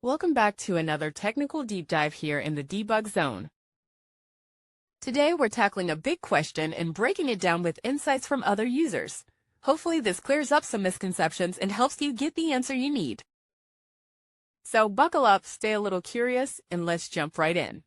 Welcome back to another technical deep dive here in the debug zone. Today we're tackling a big question and breaking it down with insights from other users. Hopefully this clears up some misconceptions and helps you get the answer you need. So buckle up, stay a little curious, and let's jump right in.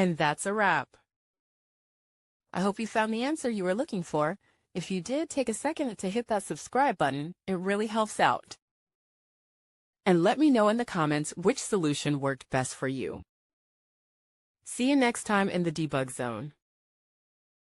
And that's a wrap. I hope you found the answer you were looking for. If you did, take a second to hit that subscribe button. It really helps out. And let me know in the comments which solution worked best for you. See you next time in the debug zone.